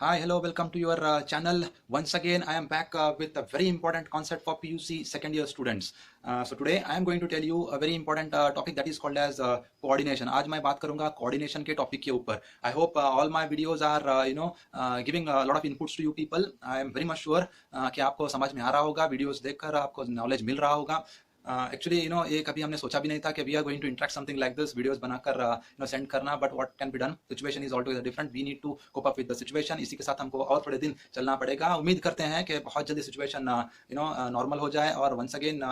Hi, hello, welcome to your channel. Once again, I am back with a very important concept for PUC second year students. So today I am going to tell you a very important topic that is called as coordination. आज मैं बात करूंगा coordination के topic के ऊपर. I hope all my videos are giving a lot of inputs to you people. I am very much sure कि आपको समझ में आ रहा होगा, videos देखकर आपको knowledge मिल रहा होगा. एक्चुअली ये कभी हमने सोचा भी नहीं था कि we are going to interact something like this, videos बनाकर सेंड करना, but what can be done, situation is altogether different, we need to cope up with the situation. इसी के साथ हमको और थोड़े दिन चलना पड़ेगा. उम्मीद करते हैं कि बहुत जल्दी सिचुएशन नॉर्मल हो जाए और वंस अगेन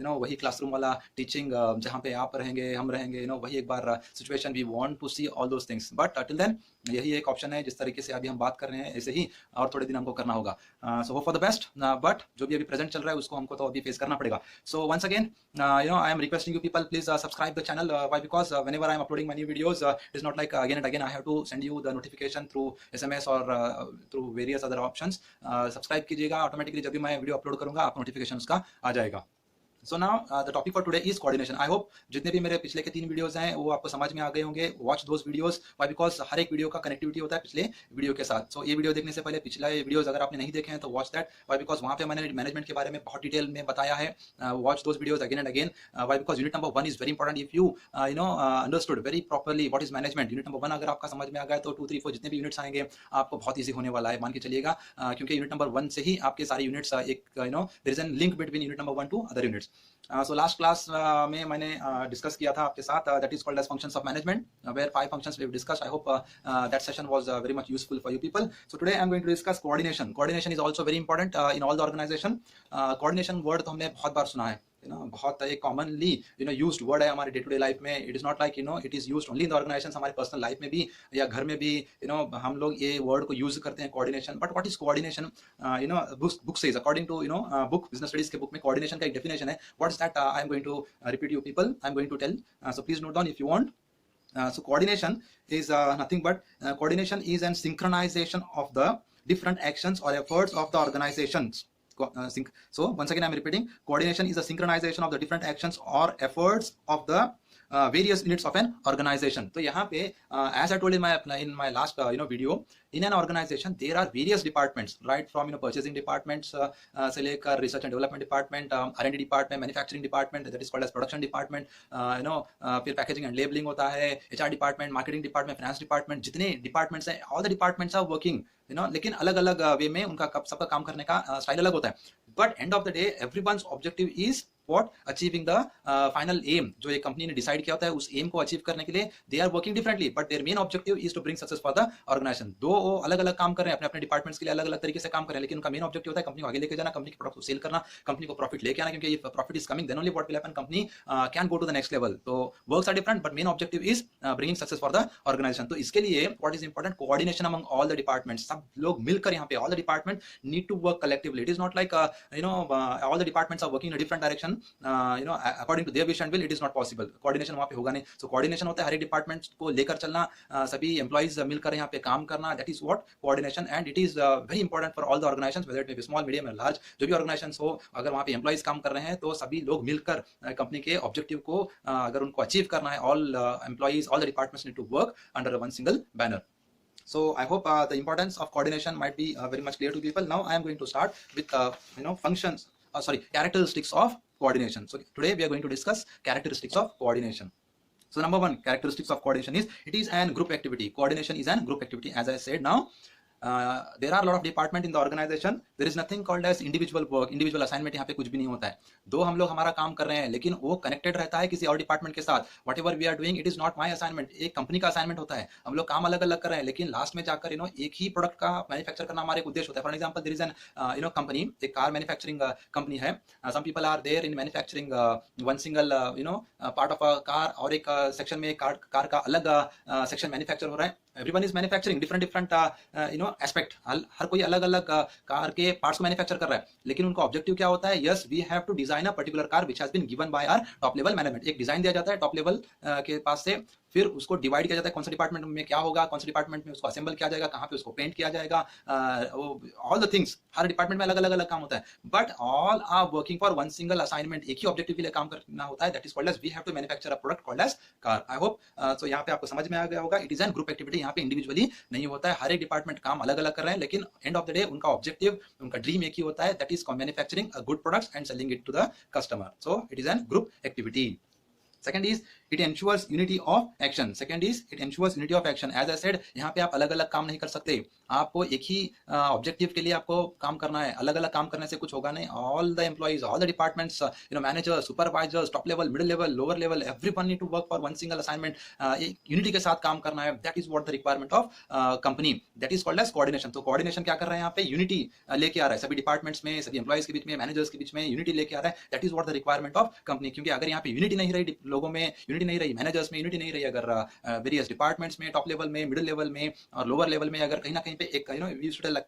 वही क्लासरूम वाला टीचिंग जहाँ पे आप रहेंगे, हम रहेंगे, वही एक बार situation we want to see all those things. But till then यही एक ऑप्शन है, जिस तरीके से अभी हम बात कर रहे हैं ऐसे ही और थोड़े दिन हमको करना होगा. So hope for the best, but जो भी अभी प्रेजेंट चल रहा है उसको हमको तो अभी फेस करना पड़ेगा. So once again I am requesting you people, please subscribe the channel. Why? Because whenever I am uploading my new videos, it is not like again and again I have to send you the notification through SMS or through various other options. Subscribe कीजिएगा, automatically जब भी मैं video upload करूंगा आपको notification उसका आ जाएगा. So now the topic for today is coordination. I hope जितने भी मेरे पिछले के 3 वीडियोस हैं वो आपको समझ में आ गए होंगे. Watch those videos. Why? Because हर एक वीडियो का कनेक्टिविटी होता है पिछले वीडियो के साथ. सो ये वीडियो देखने से पहले पिछला वीडियोस अगर आपने नहीं देखे हैं तो वॉच दैट. व्हाई? बिकॉज वहाँ पे मैंने मैनेजमेंट के बारे में बहुत डिटेल में बताया है. Watch those videos again and again. Why? Because unit number 1 is very important. If you understood very properly what is management, unit number 1 अगर आपका समझ में आ गया तो 2, 3, 4 जितने भी यूनिट्स आएंगे आपको बहुत ईजी होने वाला है, मान के चलिएगा. क्योंकि यूनिट नंबर 1 से ही आपके सारे यूनिट्स एक there is an link between unit number 1 to other units. So last class में मैंने डिस्कस किया था आपके साथ, that is called as functions of management, where 5 functions we have discussed. I hope that session was very much useful for you people. So today I am going to discuss coordination. Coordination is also very important in all the organisation. Coordination word तो हमने बहुत बार सुना है, बहुत एक commonly used word है हमारे day to day life में. It is not like it is used only in the organisation. हमारे पर्सनल लाइफ में भी या घर में भी हम लोग ये वर्ड को यूज करते हैं, coordination. But what is coordination? Book says, according to book, business studies के बुक में कोऑर्डिनेशन का एक डेफिनेशन है. What is that? I am going to repeat you people, I am going to tell. So please note down if you want. So coordination is nothing but coordination is an synchronization of the different actions or efforts of the organizations. So once again I am repeating, coordination is a synchronization of the different actions or efforts of the various units of an organization. तो यहाँ पे as I told in my last video, in an organization there are various departments, right from purchasing departments से लेकर research and development department, R&D department, manufacturing department, that is called as production department, फिर packaging and labeling होता है, HR department, marketing department, finance department. जितने departments हैं, all the departments are working, लेकिन अलग अलग वे में उनका सबका काम करने का स्टाइल अलग होता है. But and of the day everyone's objective is what achieving the final aim. जो एक कंपनी ने डिसाइड किया होता है उस एम को अचीव करने के लिए they are working differently, but their main objective is to bring success for the organisation. दो अलग अलग काम कर रहे हैं, अपने अपने डिपार्टमेंट्स के लिए अलग अलग तरीके से काम कर रहे हैं, लेकिन उनका मेन ऑब्जेक्टिव होता है कंपनी को आगे लेके जाना, कंपनी के प्रोडक्ट को सेल करना, कंपनी को प्रॉफिट लेके आना. क्योंकि ये profit is coming then only what will happen, company can go to the next level. तो works are different but main objective is bringing success for the organization. तो इसके लिए what is important? Coordination among all the departments. सब लोग मिलकर यहाँ पे all the department need to work collectively. It is not like all the departments are working in a different direction according to their wish and will. It is not possible. Coordination वहाँ पे होगा नहीं. So coordination होता है हर एक department को लेकर चलना, सभी एम्प्लॉइज मिलकर यहाँ पे काम करना. That is what coordination, and it is very important for all the organisations, whether it may be small, medium और लार्ज. जो भी ऑर्गेनाइजेशंस हो, अगर वहाँ पे एम्प्लॉइज काम कर रहे हैं तो सभी लोग मिलकर कंपनी के ऑब्जेक्टिव को अगर उनको अचीव करना है, all employees, all the departments need to work under one single banner. So I hope the importance of coordination might be very much clear to people. Now I am going to start with functions, characteristics of coordination. So today we are going to discuss characteristics of coordination. So number 1 characteristics of coordination is it is an group activity. Coordination is an group activity, as I said. Now there are a lot of department in the organization. There is nothing called as individual work, individual assignment. यहाँ पे कुछ भी नहीं होता है. दो हम लोग हमारा काम कर रहे हैं लेकिन वो कनेक्टेड रहता है किसी और डिपार्टमेंट के साथ. Whatever we are doing, it is not my assignment. एक कंपनी का असाइनमेंट होता है, हम लोग काम अलग अलग कर रहे हैं लेकिन लास्ट में जाकर एक ही प्रोडक्ट का मैन्युफैक्चर करना हमारा एक उद्देश्य होता है. For example there is an company, एक कार मैन्युफैक्चरिंग कंपनी है. Some people are there in manufacturing one single part of a car, और एक सेक्शन में कार का अलग सेक्शन मैन्युफैक्चर हो रहा है. Everyone is manufacturing different aspect. हर कोई अलग अलग कार के पार्ट्स को मैन्युफैक्चर कर रहा है, लेकिन उनका ऑब्जेक्टिव क्या होता है? Yes, we have to design a particular car which has been given by our top level management. एक डिजाइन दिया जाता है टॉप लेवल के पास से फिर उसको डिवाइड किया जाता है कौन सा डिपार्टमेंट में क्या होगा, कौन सा डिपार्टमेंट में उसको असेंबल किया जाएगा, कहाँ पे उसको पेंट किया जाएगा, ऑल द थिंग्स। हर डिपार्टमेंट में अलग अलग अलग काम होता है, but all are working for one single assignment. एक ही ऑब्जेक्टिव के लिए काम करना होता है, that is called as we have to manufacture a product called as car. I hope so यहाँ पे आपको समझ में आ गया होगा। It is an group activity, यहाँ पे इंडिविजुअली नहीं होता है, हर एक डिपार्टमेंट काम अलग अलग कर रहे हैं, लेकिन एंड ऑफ द डे उनका ऑब्जेक्टिव, उनका ड्रीम एक ही होता है, that is manufacturing a good products and selling it to the customer. So it is an group activity. Second is it ensures unity of action. Second is it ensures unity of action. As I said, यहाँ पे आप अलग अलग काम नहीं कर सकते, आपको एक ही ऑब्जेक्टिव के लिए आपको काम करना है। अलग अलग काम करने से कुछ होगा नहीं। All the employees, all the departments, managers, supervisors, top level, middle level, lower level, everyone need to work for one single assignment. एक यूनिटी के साथ काम करना है, that is what the requirement of company, that is called as coordination. तो coordination क्या कर रहे हैं यहाँ पे, यूनिटी लेके आ रहा है सभी डिपार्टमेंट्स में, सभी एम्प्लॉइज के बीच में, मैनेजर्स के बीच में यूनिटी लेके आ रहा है, that is what the requirement of company. क्योंकि अगर यहाँ पे यूनिटी नहीं रही लोगों में, यूनिटी नहीं रही मैनेजर्स में, यूनिटी नहीं रही अगर वेरियस डिपार्टमेंट्स में, टॉप लेवल में, मिडिल लेवल में और लोअर लेवल में, अगर कहीं ना कहीं पे एक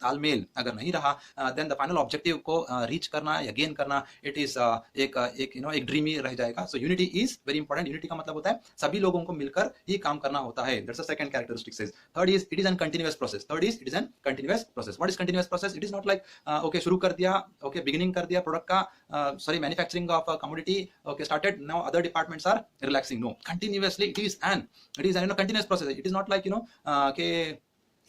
तालमेल अगर नहीं रहा, देन द फाइनल ऑब्जेक्टिव को रीच करना या गेन करना, इट इज एक ड्रीम ही रह जाएगा। So unity is very important. Unity का मतलब होता है सभी लोगों को मिलकर ही काम करना होता है, that's the second characteristic. Third is it is an continuous process. Third is it is an continuous process. What is continuous process? It is not like okay शुरू कर दिया, ओके बिगिनिंग कर दिया प्रोडक्ट का, sorry manufacturing of commodity, okay started, now other departments are relaxing. No, continuously it is an continuous process. It is not like कि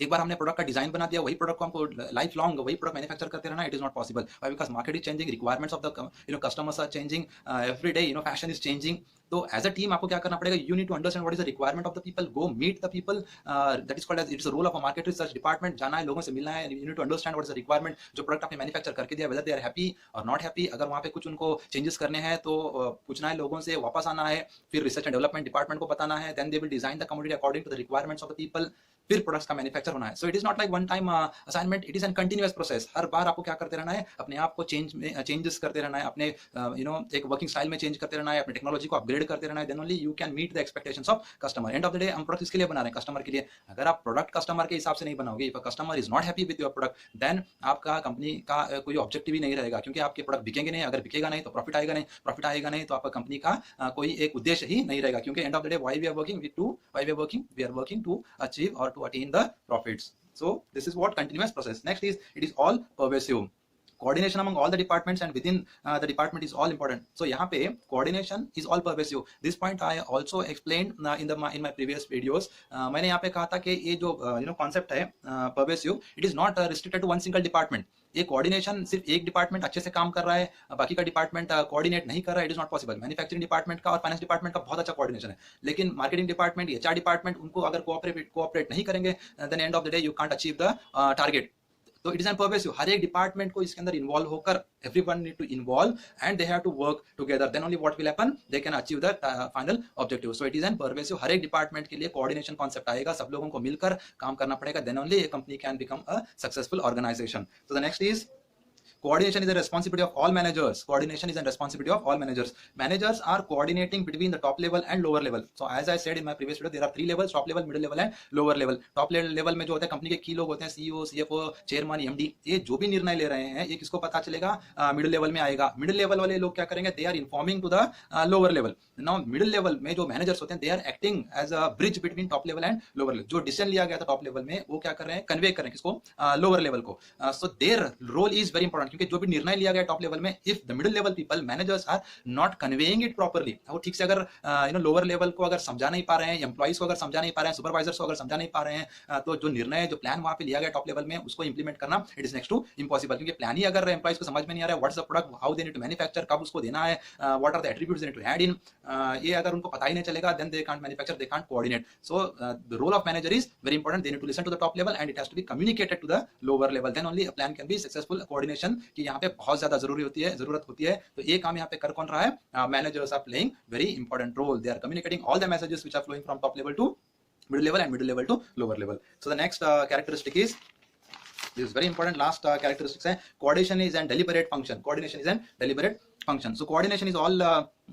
एक बार हमने product का डिजाइन बना दिया, वही प्रोडक्ट को हमको लाइफ लॉन्ग वही प्रोडक्ट मैन्युफैक्चर करते रहना, it is not possible. Why? Because market is changing, requirements of the customers are changing every day, fashion is changing. तो एज अ टीम आपको क्या करना पड़ेगा, you need to understand what is the requirement of the people, go meet the people, that is called as it's a role of a market research department. जाना है, लोगों से मिलना है, you need to understand what is the requirement. जो product आपने manufacture करके दिया, वेदर दे आर हैप्पी और नॉट हैप्पी, अगर वहाँ पे कुछ उनको चेंजेस करने हैं तो पूछना है लोगों से, वापस आना है, फिर रिसर्च एंड डेवलपमेंट डिपार्टमेंट को बताना है, then they will design the commodity according to the requirements of the people, फिर प्रोडक्ट्स का मैन्युफैक्चर होना है। So it is not like one time assignment, it is an continuous process. हर बार आपको क्या करते रहना है, अपने आप को चेंजेस करते रहना है, अपने एक वर्किंग स्टाइल में चेंज करते रहना है, अपने टेक्नोलॉजी को अपग्रेड करते रहना है, then only you can meet the expectations of customer. End of the day हम प्रोडक्ट किसके लिए बना रहे हैं, कस्टमर के लिए। अगर आप प्रोडक्ट कस्टमर के हिसाब से नहीं बनाओगे, if customer is not happy with your product, then आपका कंपनी का कोई ऑब्जेक्टिव ही नहीं रहेगा, क्योंकि आपके प्रोडक्ट बिकेंगे नहीं। अगर बिकेगा नहीं तो प्रॉफिट आएगा नहीं, प्रॉफिट आएगा नहीं तो आपका कंपनी का कोई एक उद्देश्य ही नहीं रहेगा। क्योंकि end of the day why we are working to achieve और to attain the profits. So this is what continuous process. Next is it is all pervasive. Coordination among all the departments and within the department is all important. So यहाँ पे coordination is all pervasive. This point I also explained in my previous videos. मैंने यहाँ पे कहा था कि ये जो concept है pervasive, it is not restricted to one single department. ये कोऑर्डिनेशन सिर्फ एक डिपार्टमेंट अच्छे से काम कर रहा है, बाकी का डिपार्टमेंट कोऑर्डिनेट नहीं कर रहा है, it is not possible. Manufacturing department का और फाइनेंस डिपार्टमेंट का बहुत अच्छा कोऑर्डिनेशन है, लेकिन मार्केटिंग डिपार्टमेंट, एचआर डिपार्टमेंट उनको अगर कोऑपरेट नहीं करेंगे, then end of the day you can't achieve the target. तो इट इज एन परवेसिव, हर एक डिपार्टमेंट को इसके अंदर इन्वॉल्व होकर, everyone need to involve and they have to work together, then only what will happen, they can achieve the final objective. So it is an pervasive, हर एक department के लिए कोऑर्डिनेशन कॉन्सेप्ट आएगा, सब लोगों को मिलकर काम करना पड़ेगा, then only a company can become a successful organization. So the next is coordination is a responsibility of all managers. Coordination is a responsibility of all managers. Managers are coordinating between the top level and lower level. So as I said in my previous video, there are three levels: top level, middle level and lower level. Top level में जो होता है company के की लोग होते हैं, CEO, CFO, chairman, MD, ये जो भी निर्णय ले रहे हैं, ये किसको पता चलेगा, मिडिल लेवल में आएगा। मिडिल लेवल वाले लोग क्या करेंगे, they are informing to the lower level. Now middle level में जो मैनेजर्स होते हैं, they are acting as a bridge between top level and lower level. जो डिसीजन लिया गया था टॉप लेवल में, वो क्या कर रहे हैं, कन्वे कर रहे हैं किसको, लोअर लेवल को। So their role is very important, क्योंकि जो भी निर्णय लिया गया टॉप लेवल में, if the middle level people, managers are not conveying it properly, वो ठीक से अगर लोअर लेवल को अगर समझा नहीं पा रहे हैं, एम्प्लॉइज को अगर समझा नहीं पा रहे हैं, सुपरवाइजर्स को अगर समझा नहीं पा रहे हैं, तो जो निर्णय, जो प्लान वहां पे लिया गया टॉप लेवल में, उसको इंप्लीमेंट करना it is next to impossible. क्योंकि प्लान ही अगर एम्प्लॉइज को समझ में नहीं आ रहा है, what's the product, how they need to manufacture, कब उसको देना है, what are the attributes they need to add in, ये अगर उनको पता ही नहीं चलेगा, then they can't manufacture, they can't coordinate. So the role of manager is very important, they need to listen to the top level and it has to be communicated to the lower level, then only a plan can be successful. Coordination की यहाँ पे बहुत ज्यादा जरूरत होती है। तो ये काम यहाँ पे कर कौन रहा है, managers are playing very important role, they are communicating all the messages which are flowing from top level to middle level and middle level to lower level. So the next characteristic is, this is very important, last characteristics है, coordination is an deliberate function. Coordination is an deliberate function. So coordination is all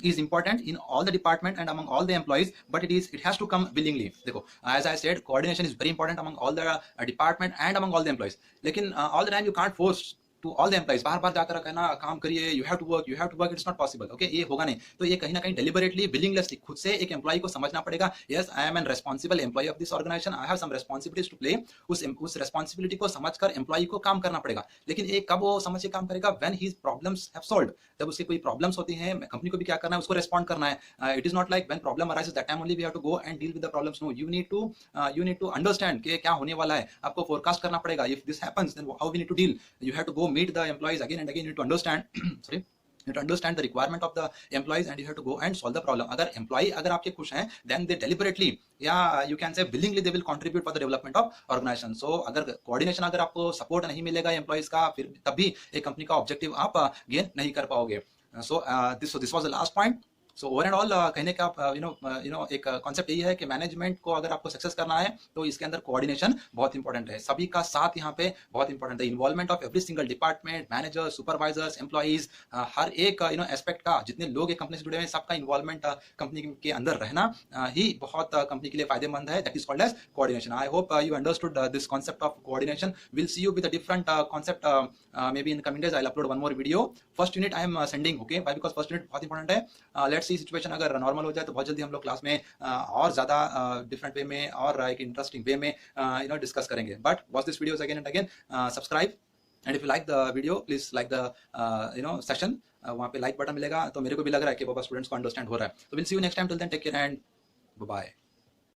is important in all the department and among all the employees, but it has to come willingly. देखो, as I said, coordination is very important among all the department and among all the employees. लेकिन all the time you can't force to all the employees, बार बार जाकर कहना काम करिए, you have to work, it's not possible. Okay, ये होगा नहीं। तो ये कहीं ना कहीं डेलिबरेटली विलिंगलेसली खुद से एक एम्प्लॉय को समझना पड़ेगा, yes I am an responsible employee of this organization, I have some responsibilities to play. उस रेस्पॉन्सिबिलिटी को समझकर एम्प्लॉय को काम करना पड़ेगा। लेकिन ये कब वो समझ के काम करेगा, when his problems have solved, जब उसके कोई प्रॉब्लम्स होती हैं, कंपनी को भी क्या करना है, उसको रेस्पॉन्ड करना है। It is not like when problem arises that time only we have to go and deal with the problems. No, you need to understand कि क्या होने वाला है, आपको फोरकास्ट करना पड़ेगा। If this happens then how we need to deal, you have to go meet the employees again and again, you need to understand sorry, you need to understand the requirement of the employees and you have to go and solve the problem. अगर employee अगर आपके खुश हैं, then they deliberately या you can say willingly they will contribute for the development of organization. So अगर coordination अगर आपको support नहीं मिलेगा employees का, फिर तभी एक कंपनी का objective आप gain नहीं कर पाओगे। So this was the last point. So over and all कहने का एक कॉन्सेप्ट यही है कि मैनेजमेंट को अगर आपको सक्सेस करना है तो इसके अंदर कोऑर्डिनेशन बहुत इंपॉर्टेंट है, सभी का साथ यहाँ पे बहुत इंपॉर्टेंट है। Involvement of every single department, manager, supervisors, employees, हर एक एस्पेक्ट का, जितने लोग एक कंपनी से जुड़े हुए हैं सबका इन्वॉल्वमेंट कंपनी के अंदर रहना ही बहुत कंपनी के लिए फायदेमंद है। That is called as coordination. I hope you understood this concept of coordination. Will see you with a different concept maybe in coming days. I will upload one more video. First unit I am sending, okay, because first unit बहुत important है। Let's see situation अगर normal हो जाए तो बहुत जल्दी हम लोग क्लास में और ज्यादा डिफरेंट वे में और एक इंटरेस्टिंग वे में डिस्कस करेंगे। But watch this videos again and again, subscribe, and if you like the video please like the session. वहाँ पे लाइक बटन मिलेगा तो मेरे को भी लग रहा है कि बाबा स्टूडेंट्स को अंडरस्टैंड हो रहा है। तो will see you next time, till then take care and bye bye.